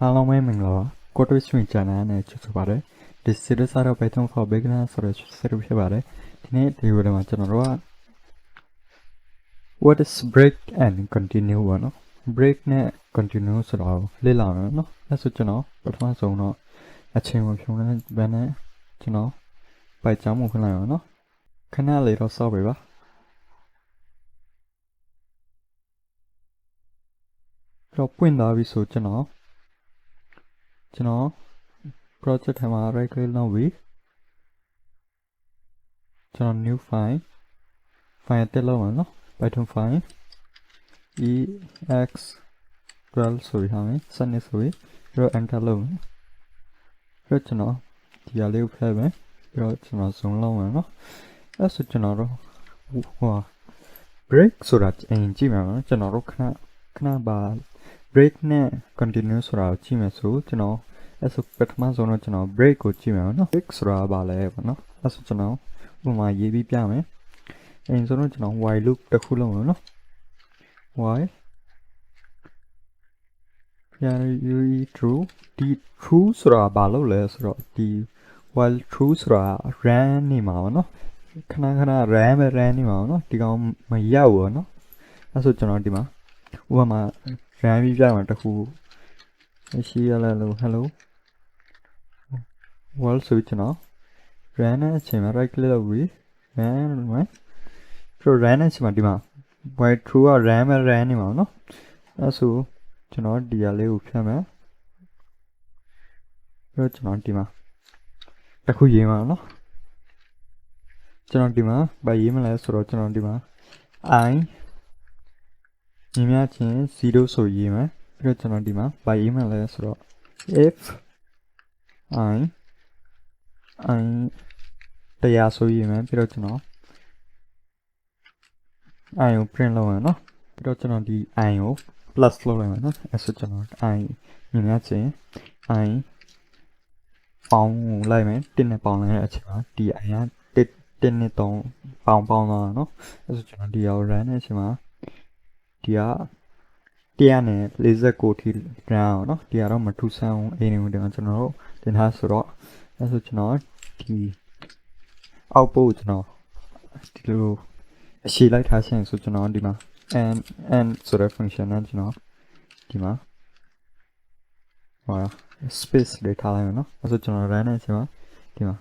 အားလုံးပဲမင်္ဂလာပါကိုတွေ့ဆွေချန်နယ်နဲ့ချစ်ဆိုပါတယ်ဒီ series အရ Python for beginner ဆိုတဲ့ series ဖြစ်ပါတယ်ဒီနေ့ဒီဗီဒီယိုမှာကျွန်တော်တို့က what is break and continue ပါနော် break နဲ့ continue ဆိုတော့လေ့လာမယ်နော်အဲဆိုကျွန်တော်ပထမဆုံးတော့အချိန်ကိုဖြုံးတဲ့ဘက်နဲ့ကျွန်တော်ပိုက်ချောင်းမှုခဏလိုက်အောင်နော်ခဏလေးတော့စောက်ပြီပါတော့ပွင့်သွားပြီဆိုကျွန်တော် project ထဲမှာ right click လုပ်ပြီးကျွန်တော် new file တက်လုပ်အောင်နော် Python file ex12 ဆိုပြီးဟာမယ်စနစ်ဆိုပြီးပြီးတော့ enter လုပ်မယ်ပြီးတော့ကျွန်တော်ဒီဟာလေးကိုဖျက်မယ်ပြီးတော့ကျွန်တော် zoom လုပ်မယ်နော်အဲဆိုကျွန်တော်တို့ဟို break ဆိုတာအရင်ကြည့်မယ်နော်ကျွန်တော်တို့ခဏပါ break နဲ့ continue ဆိုတာကိုကြည့်မယ်ဆိုကျွန်တော်အဲဆိုပထမဆုံးတော့ကျွန်တော် break ကိုကြည့်မယ်နော် break ဆိုတာဘာလဲပေါ့နော်အဲဆိုကျွန်တော်ဥပမာရေးပြီးပြမယ်အရင်ဆုံးတော့ကျွန်တော် while loop တစ်ခုလုံးနော် while true ဒီ true ဆိုတာဘာလို့လဲဆိုတော့ဒီ while true ဆိုတာ run နေမှာပေါ့နော်ခဏ run ပဲ run နေမှာပေါ့နော်ဒီကောင်မရောက်ဘူးနော်အဲဆိုကျွန်တော်ဒီမှာဥပမာ run ပြီးပြမှာတစ်ခုရှိရလဲလို့ hello while ဆိုကျွန်တော် run နဲ့အချိန်မှာ right click လုပ်ပြီး run မယ်ဆို run နဲ့အချိန်မှာဒီမှာ while true က run ပဲ run နေမှာပေါ့နော်အဲဆိုကျွန်တော်ဒီဟာလေးကိုဖြတ်မယ်ပြီးတော့ကျွန်တော်ဒီမှာတစ်ခုရေးမှာနော်ကျွန်တော်ဒီမှာဘာရေးမလဲဆိုတော့ကျွန်တော်ဒီမှာ I ညီမချင်း0ဆိုရေးမယ်ပြီးတော့ကျွန်တော်ဒီမှာဘာရေးမလဲဆိုတော့ if I တရားဆိုရေးမယ်ပြီးတော့ကျွန်တော် I ကို print လုပ်မယ်နော်ပြီးတော့ကျွန်တော်ဒီ I ကို plus လုပ်လိုက်မယ်နော်အဲဆိုကျွန်တော် I ညီမချင်း I ပေါင်းလိုက်မယ်1နဲ့ပေါင်းလိုက်တဲ့အချိန်မှာဒီ I က1နဲ့3ပေါင်းသွားနော်အဲဆိုကျွန်တော်ဒီအောင် run တဲ့အချိန်မှာဒီက149ထိ run အောင်နော်ဒီကတော့မထူးဆန်းဘူးအဲ့ဒီကိုကျွန်တော်တို့တင်ထားဆိုတော့အဲဆိုကျွန်တော်ဒီ output ကိုကျွန်တော်ဒီလိုအရှိလိုက်ထားခြင်းဆိုကျွန်တော်ဒီမှာ and ဆိုတဲ့ function နဲ့ကျွန်တော်ဒီမှာဟော space လေးထားလိုက်မယ်နော်အဲဆိုကျွန်တော် run တဲ့အချိန်မှာဒီမှာ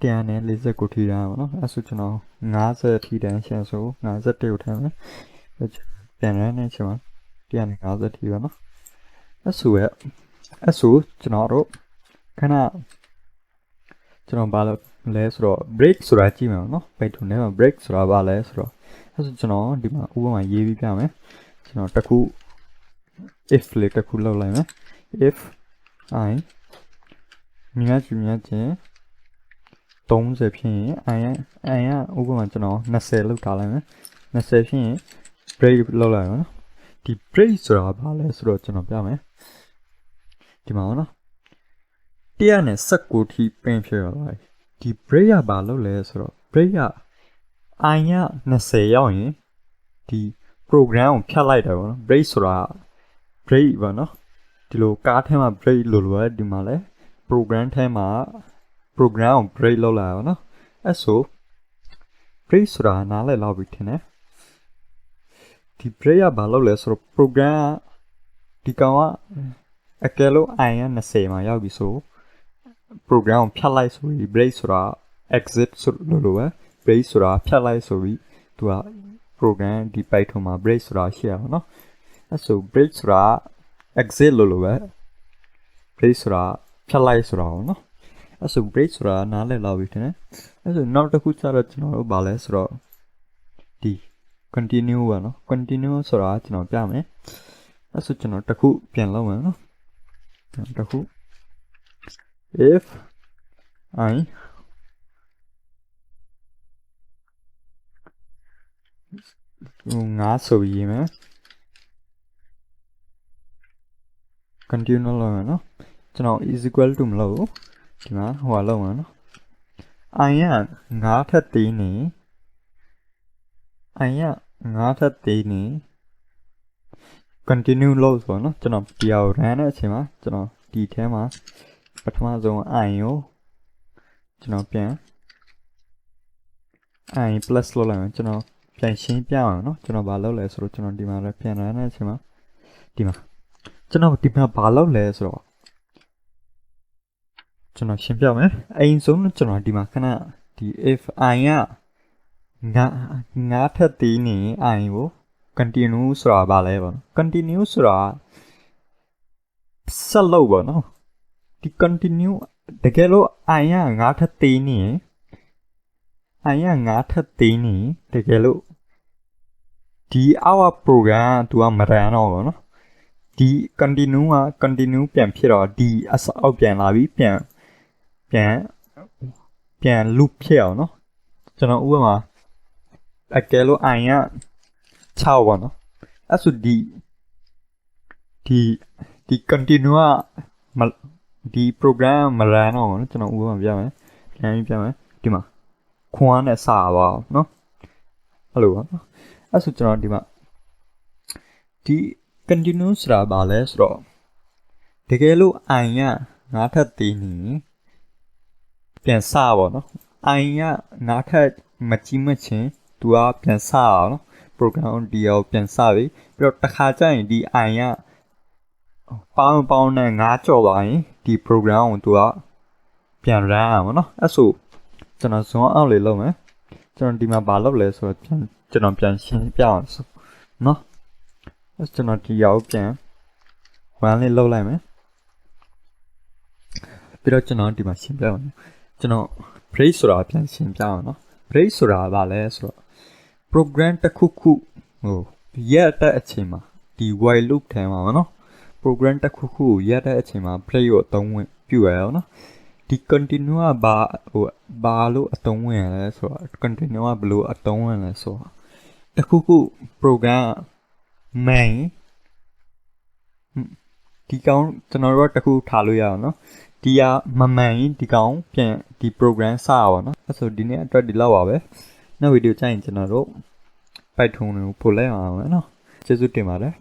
149ထိရအောင်နော်အဲဆိုကျွန်တော်50ထိတန်းရှင်းဆို51ကိုထည့်မယ်ပြန်ရတဲ့အချိန်မှာ150ထိပါနော်အဲဆိုကျွန်တော်တို့ခဏကျွန်တော်ဘာလို့လဲဆိုတော့ break ဆိုတာကြည့်မယ်နော် Python ထဲမှာ break ဆိုတာဘာလဲဆိုတော့အဲဆိုကျွန်တော်ဒီမှာဥပမာရေးပြီးပြမယ်ကျွန်တော်တစ်ခု if လေးတစ်ခုလုပ်လိုက်မယ် if I မြတ်ချင်း30ဖြစ်ရင် I ကဥပမာကျွန်တော်20လောက်ထားလိုက်မယ်20ဖြစ်ရင် break လောက်လိုက်နော်ဒီ break ဆိုတာဘာလဲဆိုတော့ကျွန်တော်ပြမယ်ဒီမှာနော်119ထိပင်ဖြစ်ရပါတယ်ဒီ break ကဘာလို့လဲဆိုတော့ break က I က20ရောက်ရင်ဒီ program ကိုဖြတ်လိုက်တယ်ပေါ့နော် break ဆိုတာ break ပါနော်ဒီလိုကားထဲမှာ break လို့ပဲဒီမှာလဲ program ထဲမှာ program ကို break လုပ်လာပါနော်အဲဆို break ဆိုတာနားလည်လောက်ပြီထင်တယ်ဒီ break ကဘာလို့လဲဆိုတော့ program ကဒီကောင်ကအကယ်လို့ I က20မှာရောက်ပြီဆို program ကိုဖြတ်လိုက်ဆိုပြီး break ဆိုတာ exit ဆိုလို့ပဲ break ဆိုတာဖြတ်လိုက်ဆိုပြီးသူက program ဒီ Python မှာ break ဆိုတာရှိရပါတော့အဲဆို break ဆိုတာ exit လို့ပဲ break ဆိုတာဖြတ်လိုက်ဆိုတာပေါ့နော်အဲဆို break ဆိုတာနားလည်လောက်ပြီတဲ့အဲဆိုနောက်တစ်ခုကျတော့ကျွန်တော်တို့ဗာလဲဆိုတော့ဒီ continue ပါနော် continue ဆိုတာကျွန်တော်ပြမယ်အဲဆိုကျွန်တော်တစ်ခုပြန်လုပ်မယ်နော်တစ်ခု if I ငါဆိုရေးမယ် continue လုပ်မယ်နော်ကျွန်တော် is equal to မလို့ဒီမှာဟိုလောက်မယ်နော် I က9ထက်သေးနေ I က9ထက်သေးနေ continue လို့ဆိုတော့เนาะကျွန်တော်ဒီအောင် run တဲ့အချိန်မှာကျွန်တော်ဒီထဲမှာပထမဆုံး i ကိုကျွန်တော်ပြန် i plus လို့လိုက်မယ်ကျွန်တော်ပြန်ရှင်းပြအောင်เนาะကျွန်တော်ဘာလုပ်လဲဆိုတော့ကျွန်တော်ဒီမှာလည်းပြန် run တဲ့အချိန်မှာဒီမှာကျွန်တော်ဒီမှာဘာလုပ်လဲဆိုတော့ကျွန်တော်ရှင်းပြမယ်အိမ်ဆုံးကျွန်တော်ဒီမှာခဏဒီ if i ကငါထက်သေးနေ i ကို continue ဆိုတာဘာလဲပေါ့နော် continue ဆိုတာဆက်လုပ်ပေါ့နော်ဒီ continue တကယ်လို့ i ကငါထက်သေးနေ i ကငါထက်သေးနေတကယ်လို့ဒီ our program သူကမရန်တော့ပေါ့နော်ဒီ continue က continue ပြန်ဖြစ်တော့ဒီအစအောက်ပြန်လာပြီးပြန် loop ဖြစ်အောင်နော်ကျွန်တော်ဥပမာအကယ်လို့ i က6ပေါ့နော်အဲ့ဆိုဒီ continue ကဒီ program မရန်တော့ဘူးနော်ကျွန်တော်ဥပမာပြမယ်ပြန်မယ်ဒီမှာခွန်းနဲ့စာပါနော်အဲ့လိုပါနော်အဲ့ဆိုကျွန်တော်ဒီမှာဒီ continue ဆိုတာဘာလဲဆိုတော့တကယ်လို့ i ကငါထက်သေးနေပြန်စပါနော် i ကငါထက်မကြီးမချင်းသူကပြန်စအောင်နော် program ဒီအောင်ပြန်စပြီပြီးတော့တစ်ခါကျရင်ဒီ i ကပေါင်းနဲ့ငါကြော်ပါရင်ဒီ program ကိုသူကပြန် run အောင်နော်အဲ့ဆိုကျွန်တော် zoom out လေးလုပ်မယ်ကျွန်တော်ဒီမှာဘာလုပ်လဲဆိုတော့ကျွန်တော်ပြန်ရှင်းပြအောင်နော်အဲ့ကျွန်တော်ဒီရောက်ပြန် run လေးလုပ်လိုက်မယ်ပြီးတော့ကျွန်တော်ဒီမှာရှင်းပြအောင်ကျွန်တော် break ဆိုတာပြန်ရှင်းပြအောင်နော် break ဆိုတာဘာလဲဆိုတော့ program တစ်ခုဟိုရက်တဲ့အချိန်မှာဒီ while loop ထဲမှာပေါ့နော် program တစ်ခုရက်တဲ့အချိန်မှာ break ကိုအသုံးဝင်ပြုရအောင်နော်ဒီ continue ကဘာလို့အသုံးဝင်ရလဲဆိုတော့ continue ကဘလို့အသုံးဝင်လဲဆိုတော့တစ်ခု program main ဒီကောင်ကျွန်တော်တို့တစ်ခုထားလို့ရအောင်နော်ဒီကမမှန်ရင်ဒီကောင်ပြန်ဒီ program စရပါတော့အဲ့ဆိုဒီနေ့အတွက်ဒီလောက်ပါပဲနောက်ဗီဒီယိုကျရင်ကျွန်တော်တို့ပိုက်ထုံးတွေကိုပို့လိုက်အောင်နော်ကျေးဇူးတင်ပါတယ်